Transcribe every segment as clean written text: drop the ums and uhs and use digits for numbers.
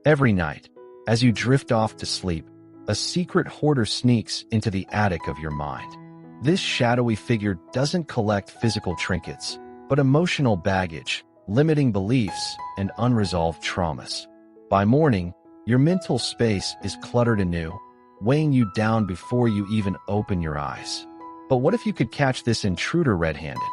Every night, as you drift off to sleep, a secret hoarder sneaks into the attic of your mind. This shadowy figure doesn't collect physical trinkets, but emotional baggage, limiting beliefs, and unresolved traumas. By morning, your mental space is cluttered anew, weighing you down before you even open your eyes. But what if you could catch this intruder red-handed?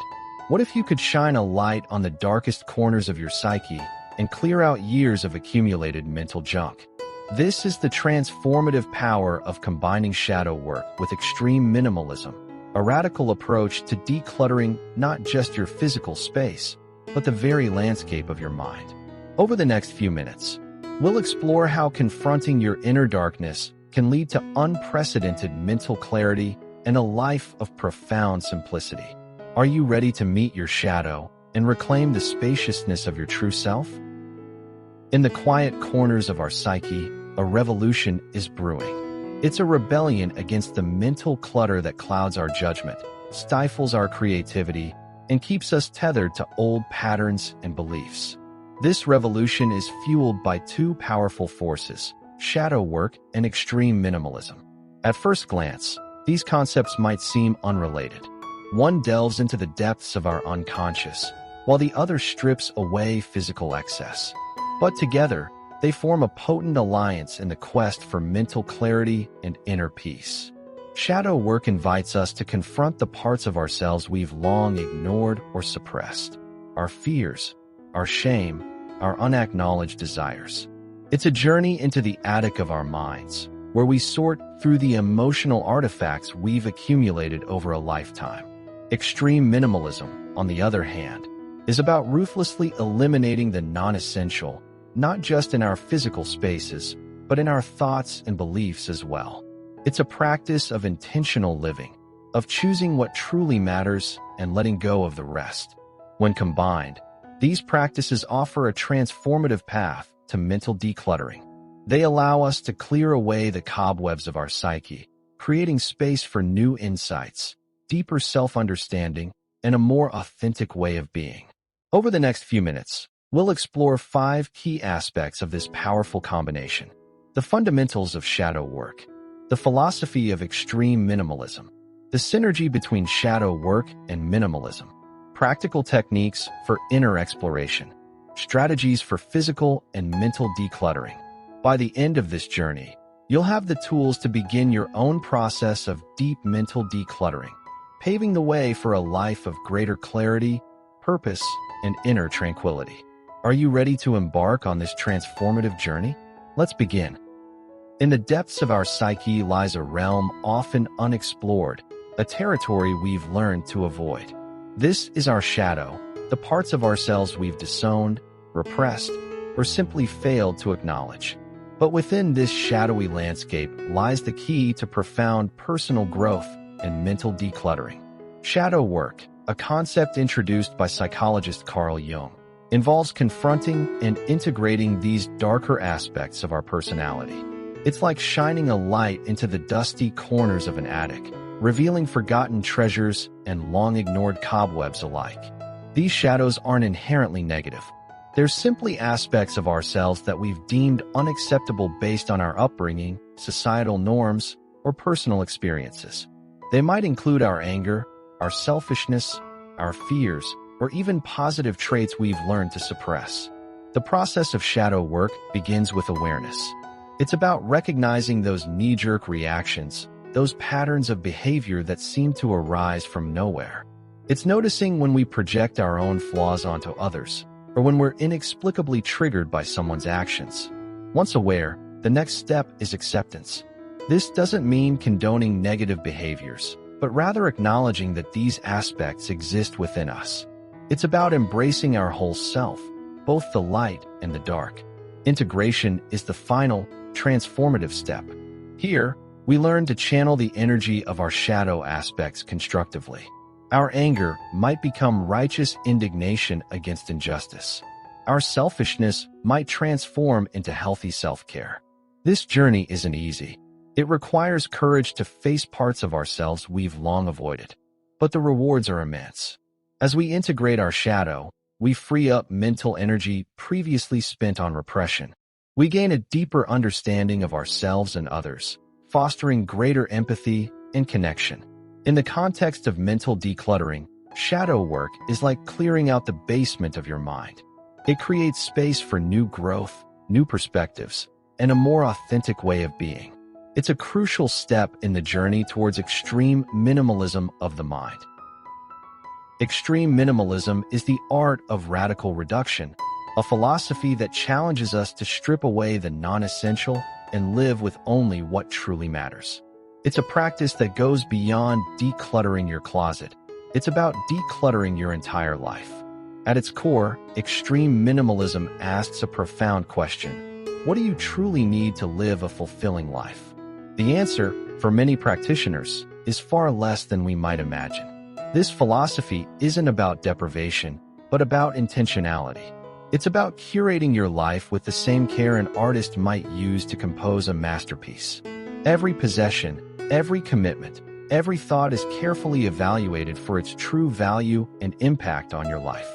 What if you could shine a light on the darkest corners of your psyche and clear out years of accumulated mental junk? This is the transformative power of combining shadow work with extreme minimalism, a radical approach to decluttering not just your physical space, but the very landscape of your mind. Over the next few minutes, we'll explore how confronting your inner darkness can lead to unprecedented mental clarity and a life of profound simplicity. Are you ready to meet your shadow and reclaim the spaciousness of your true self? In the quiet corners of our psyche, a revolution is brewing. It's a rebellion against the mental clutter that clouds our judgment, stifles our creativity, and keeps us tethered to old patterns and beliefs. This revolution is fueled by two powerful forces: shadow work and extreme minimalism. At first glance, these concepts might seem unrelated. One delves into the depths of our unconscious, while the other strips away physical excess. But together, they form a potent alliance in the quest for mental clarity and inner peace. Shadow work invites us to confront the parts of ourselves we've long ignored or suppressed: our fears, our shame, our unacknowledged desires. It's a journey into the attic of our minds, where we sort through the emotional artifacts we've accumulated over a lifetime. Extreme minimalism, on the other hand, is about ruthlessly eliminating the non-essential, not just in our physical spaces, but in our thoughts and beliefs as well. It's a practice of intentional living, of choosing what truly matters and letting go of the rest. When combined, these practices offer a transformative path to mental decluttering. They allow us to clear away the cobwebs of our psyche, creating space for new insights, deeper self-understanding, and a more authentic way of being. Over the next few minutes, we'll explore 5 key aspects of this powerful combination: the fundamentals of shadow work, the philosophy of extreme minimalism, the synergy between shadow work and minimalism, practical techniques for inner exploration, strategies for physical and mental decluttering. By the end of this journey, you'll have the tools to begin your own process of deep mental decluttering, paving the way for a life of greater clarity, purpose, and inner tranquility. Are you ready to embark on this transformative journey? Let's begin. In the depths of our psyche lies a realm often unexplored, a territory we've learned to avoid. This is our shadow, the parts of ourselves we've disowned, repressed, or simply failed to acknowledge. But within this shadowy landscape lies the key to profound personal growth and mental decluttering. Shadow work, a concept introduced by psychologist Carl Jung, involves confronting and integrating these darker aspects of our personality. It's like shining a light into the dusty corners of an attic, revealing forgotten treasures and long-ignored cobwebs alike. These shadows aren't inherently negative. They're simply aspects of ourselves that we've deemed unacceptable based on our upbringing, societal norms, or personal experiences. They might include our anger, our selfishness, our fears, or even positive traits we've learned to suppress. The process of shadow work begins with awareness. It's about recognizing those knee-jerk reactions, those patterns of behavior that seem to arise from nowhere. It's noticing when we project our own flaws onto others, or when we're inexplicably triggered by someone's actions. Once aware, the next step is acceptance. This doesn't mean condoning negative behaviors, but rather acknowledging that these aspects exist within us. It's about embracing our whole self, both the light and the dark. Integration is the final, transformative step. Here, we learn to channel the energy of our shadow aspects constructively. Our anger might become righteous indignation against injustice. Our selfishness might transform into healthy self-care. This journey isn't easy. It requires courage to face parts of ourselves we've long avoided. But the rewards are immense. As we integrate our shadow, we free up mental energy previously spent on repression, We gain a deeper understanding of ourselves and others, fostering greater empathy and connection. In the context of mental decluttering, shadow work is like clearing out the basement of your mind. It creates space for new growth, new perspectives, and a more authentic way of being. It's a crucial step in the journey towards extreme minimalism of the mind. Extreme minimalism is the art of radical reduction, a philosophy that challenges us to strip away the non-essential and live with only what truly matters. It's a practice that goes beyond decluttering your closet. It's about decluttering your entire life. At its core, extreme minimalism asks a profound question. What do you truly need to live a fulfilling life? The answer, for many practitioners, is far less than we might imagine. This philosophy isn't about deprivation, but about intentionality. It's about curating your life with the same care an artist might use to compose a masterpiece. Every possession, every commitment, every thought is carefully evaluated for its true value and impact on your life.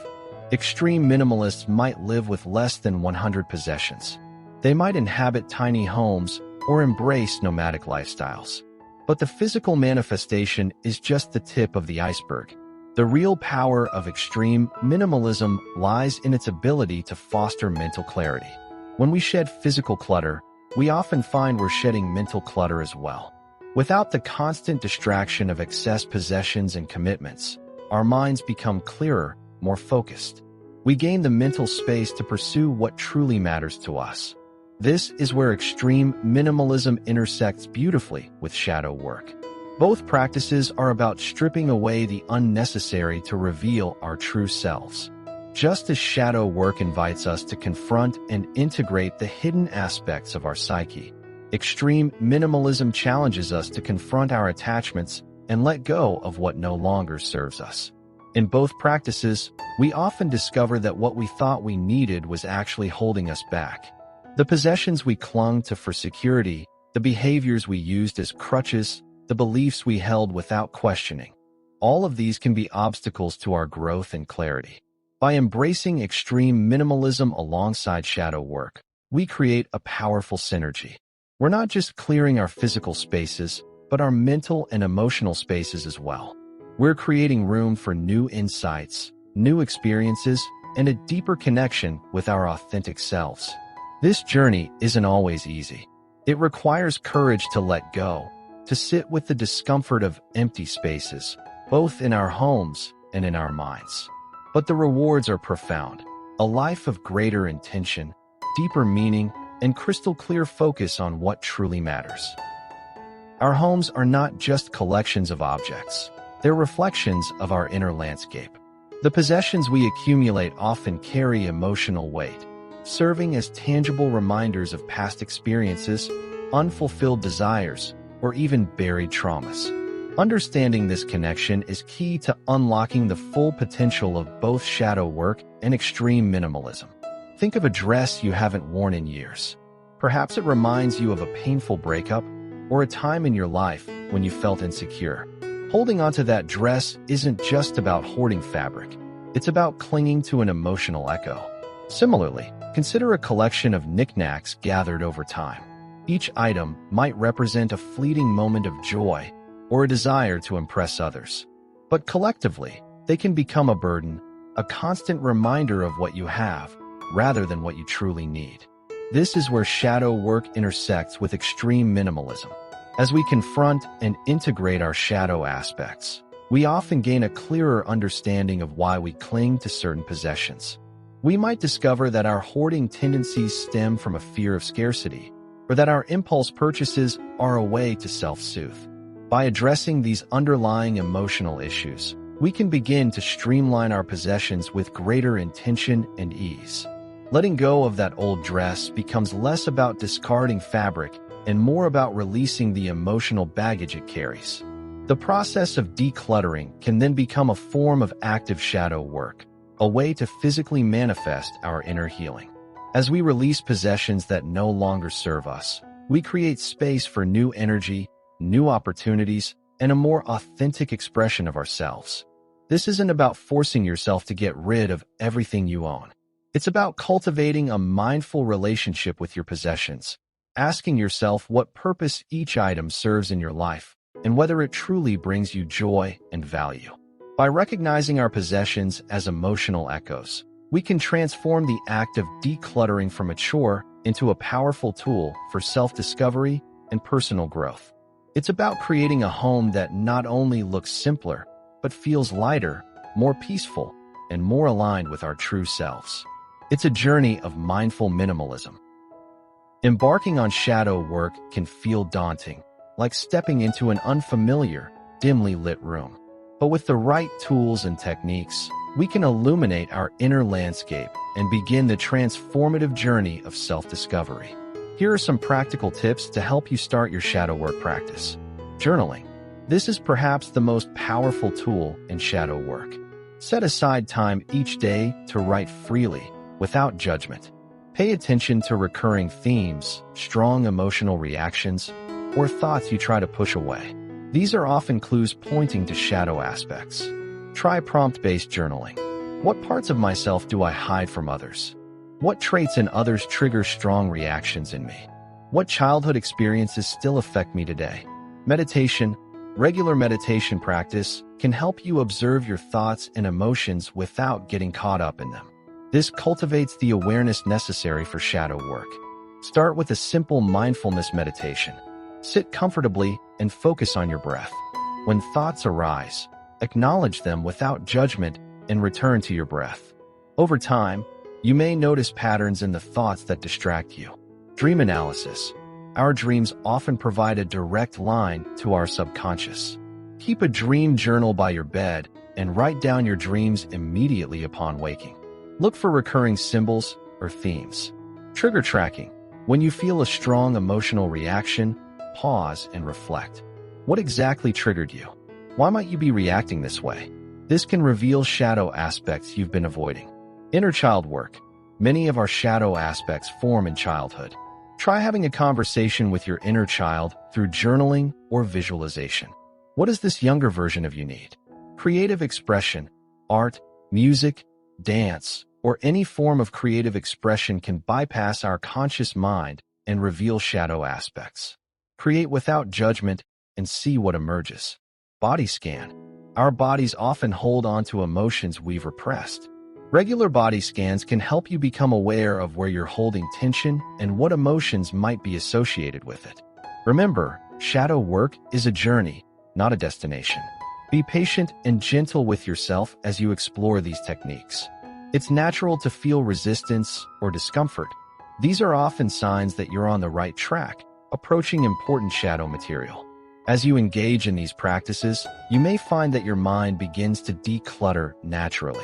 Extreme minimalists might live with less than 100 possessions. They might inhabit tiny homes or embrace nomadic lifestyles. But the physical manifestation is just the tip of the iceberg. The real power of extreme minimalism lies in its ability to foster mental clarity. When we shed physical clutter, we often find we're shedding mental clutter as well. Without the constant distraction of excess possessions and commitments, our minds become clearer, more focused. We gain the mental space to pursue what truly matters to us. This is where extreme minimalism intersects beautifully with shadow work. Both practices are about stripping away the unnecessary to reveal our true selves. Just as shadow work invites us to confront and integrate the hidden aspects of our psyche, extreme minimalism challenges us to confront our attachments and let go of what no longer serves us. In both practices, we often discover that what we thought we needed was actually holding us back. The possessions we clung to for security, the behaviors we used as crutches, the beliefs we held without questioning. All of these can be obstacles to our growth and clarity. By embracing extreme minimalism alongside shadow work, we create a powerful synergy. We're not just clearing our physical spaces, but our mental and emotional spaces as well. We're creating room for new insights, new experiences, and a deeper connection with our authentic selves. This journey isn't always easy. It requires courage to let go, to sit with the discomfort of empty spaces, both in our homes and in our minds. But the rewards are profound. A life of greater intention, deeper meaning, and crystal clear focus on what truly matters. Our homes are not just collections of objects. They're reflections of our inner landscape. The possessions we accumulate often carry emotional weight, serving as tangible reminders of past experiences, unfulfilled desires, or even buried traumas. Understanding this connection is key to unlocking the full potential of both shadow work and extreme minimalism. Think of a dress you haven't worn in years. Perhaps it reminds you of a painful breakup or a time in your life when you felt insecure. Holding onto that dress isn't just about hoarding fabric. It's about clinging to an emotional echo. Similarly, consider a collection of knickknacks gathered over time. Each item might represent a fleeting moment of joy or a desire to impress others. But collectively, they can become a burden, a constant reminder of what you have, rather than what you truly need. This is where shadow work intersects with extreme minimalism. As we confront and integrate our shadow aspects, we often gain a clearer understanding of why we cling to certain possessions. We might discover that our hoarding tendencies stem from a fear of scarcity, or that our impulse purchases are a way to self-soothe. By addressing these underlying emotional issues, we can begin to streamline our possessions with greater intention and ease. Letting go of that old dress becomes less about discarding fabric and more about releasing the emotional baggage it carries. The process of decluttering can then become a form of active shadow work, a way to physically manifest our inner healing. As we release possessions that no longer serve us, we create space for new energy, new opportunities, and a more authentic expression of ourselves. This isn't about forcing yourself to get rid of everything you own. It's about cultivating a mindful relationship with your possessions, asking yourself what purpose each item serves in your life, and whether it truly brings you joy and value. By recognizing our possessions as emotional echoes, we can transform the act of decluttering from a chore into a powerful tool for self-discovery and personal growth. It's about creating a home that not only looks simpler, but feels lighter, more peaceful, and more aligned with our true selves. It's a journey of mindful minimalism. Embarking on shadow work can feel daunting, like stepping into an unfamiliar, dimly lit room. But with the right tools and techniques, we can illuminate our inner landscape and begin the transformative journey of self-discovery. Here are some practical tips to help you start your shadow work practice. Journaling. This is perhaps the most powerful tool in shadow work. Set aside time each day to write freely, without judgment. Pay attention to recurring themes, strong emotional reactions, or thoughts you try to push away. These are often clues pointing to shadow aspects. Try prompt-based journaling. What parts of myself do I hide from others? What traits in others trigger strong reactions in me? What childhood experiences still affect me today? Meditation. Regular meditation practice can help you observe your thoughts and emotions without getting caught up in them. This cultivates the awareness necessary for shadow work. Start with a simple mindfulness meditation. Sit comfortably and focus on your breath. When thoughts arise, acknowledge them without judgment and return to your breath. Over time, you may notice patterns in the thoughts that distract you. Dream analysis. Our dreams often provide a direct line to our subconscious. Keep a dream journal by your bed and write down your dreams immediately upon waking. Look for recurring symbols or themes. Trigger tracking. When you feel a strong emotional reaction, pause and reflect. What exactly triggered you? Why might you be reacting this way? This can reveal shadow aspects you've been avoiding. Inner child work. Many of our shadow aspects form in childhood. Try having a conversation with your inner child through journaling or visualization. What does this younger version of you need? Creative expression, art, music, dance, or any form of creative expression can bypass our conscious mind and reveal shadow aspects. Create without judgment and see what emerges. Body scan. Our bodies often hold on to emotions we've repressed. Regular body scans can help you become aware of where you're holding tension and what emotions might be associated with it. Remember, shadow work is a journey, not a destination. Be patient and gentle with yourself as you explore these techniques. It's natural to feel resistance or discomfort. These are often signs that you're on the right track, approaching important shadow material. As you engage in these practices, you may find that your mind begins to declutter naturally.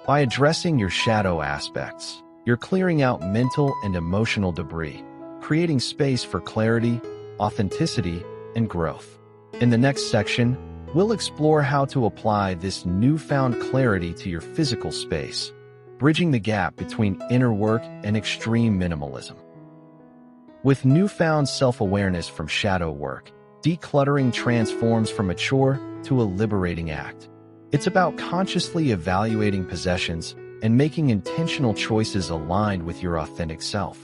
By addressing your shadow aspects, you're clearing out mental and emotional debris, creating space for clarity, authenticity, and growth. In the next section, we'll explore how to apply this newfound clarity to your physical space, bridging the gap between inner work and extreme minimalism. With newfound self-awareness from shadow work, decluttering transforms from a chore to a liberating act. It's about consciously evaluating possessions and making intentional choices aligned with your authentic self.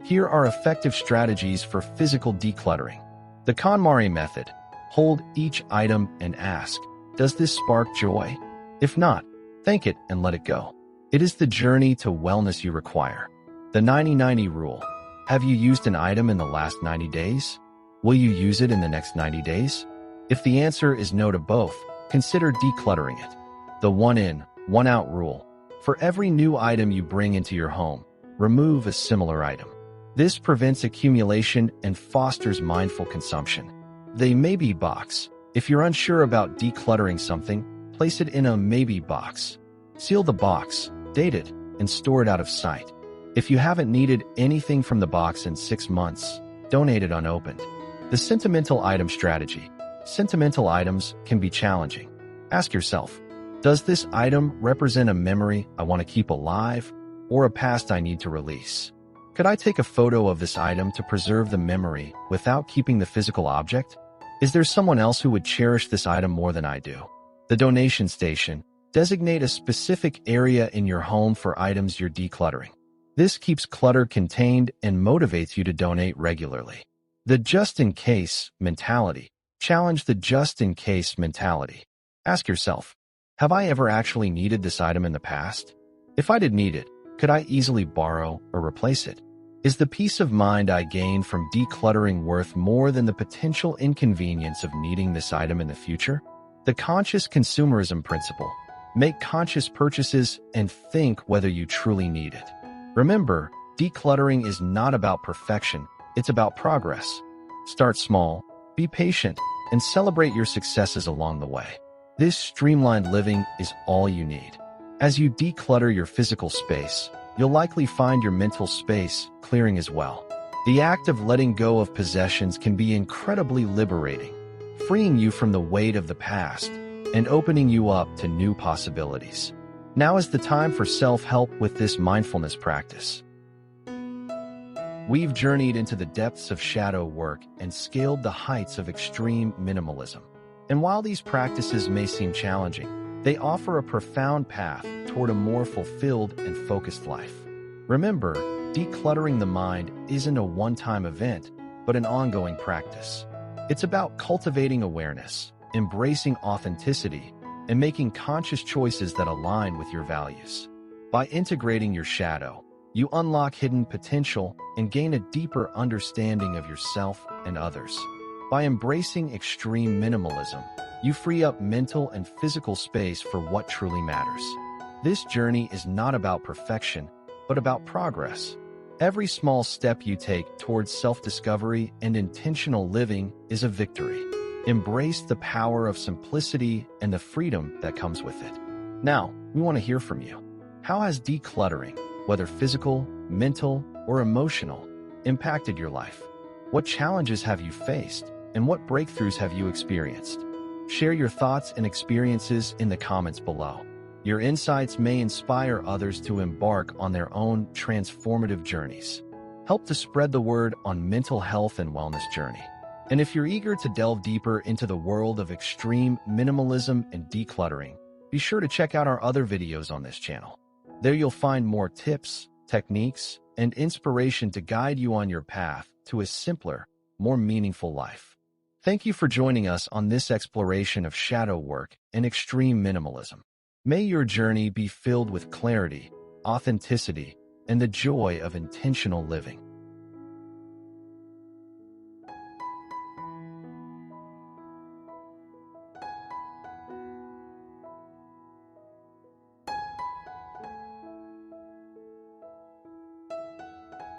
Here are effective strategies for physical decluttering. The KonMari method. Hold each item and ask, does this spark joy? If not, thank it and let it go. It is the journey to wellness you require. The 90-90 rule. Have you used an item in the last 90 days? Will you use it in the next 90 days? If the answer is no to both, consider decluttering it. The one in, one out rule. For every new item you bring into your home, remove a similar item. This prevents accumulation and fosters mindful consumption. The maybe box. If you're unsure about decluttering something, place it in a maybe box. Seal the box, date it, and store it out of sight. If you haven't needed anything from the box in 6 months, donate it unopened. The sentimental item strategy. Sentimental items can be challenging. Ask yourself, does this item represent a memory I want to keep alive or a past I need to release? Could I take a photo of this item to preserve the memory without keeping the physical object? Is there someone else who would cherish this item more than I do? The donation station. Designate a specific area in your home for items you're decluttering. This keeps clutter contained and motivates you to donate regularly. The just-in-case mentality. Challenge the just-in-case mentality. Ask yourself, have I ever actually needed this item in the past? If I did need it, could I easily borrow or replace it? Is the peace of mind I gain from decluttering worth more than the potential inconvenience of needing this item in the future? The conscious consumerism principle. Make conscious purchases and think whether you truly need it. Remember, decluttering is not about perfection, it's about progress. Start small, be patient, and celebrate your successes along the way. This streamlined living is all you need. As you declutter your physical space, you'll likely find your mental space clearing as well. The act of letting go of possessions can be incredibly liberating, freeing you from the weight of the past and opening you up to new possibilities. Now is the time for self-help with this mindfulness practice. We've journeyed into the depths of shadow work and scaled the heights of extreme minimalism. And while these practices may seem challenging, they offer a profound path toward a more fulfilled and focused life. Remember, decluttering the mind isn't a one-time event, but an ongoing practice. It's about cultivating awareness, embracing authenticity, and making conscious choices that align with your values. By integrating your shadow, you unlock hidden potential and gain a deeper understanding of yourself and others. By embracing extreme minimalism, you free up mental and physical space for what truly matters. This journey is not about perfection, but about progress. Every small step you take towards self-discovery and intentional living is a victory. Embrace the power of simplicity and the freedom that comes with it. Now, we want to hear from you. How has decluttering, whether physical, mental, or emotional, impacted your life? What challenges have you faced, and what breakthroughs have you experienced? Share your thoughts and experiences in the comments below. Your insights may inspire others to embark on their own transformative journeys. Help to spread the word on mental health and wellness journey. And if you're eager to delve deeper into the world of extreme minimalism and decluttering, be sure to check out our other videos on this channel. There you'll find more tips, techniques, and inspiration to guide you on your path to a simpler, more meaningful life. Thank you for joining us on this exploration of shadow work and extreme minimalism. May your journey be filled with clarity, authenticity, and the joy of intentional living.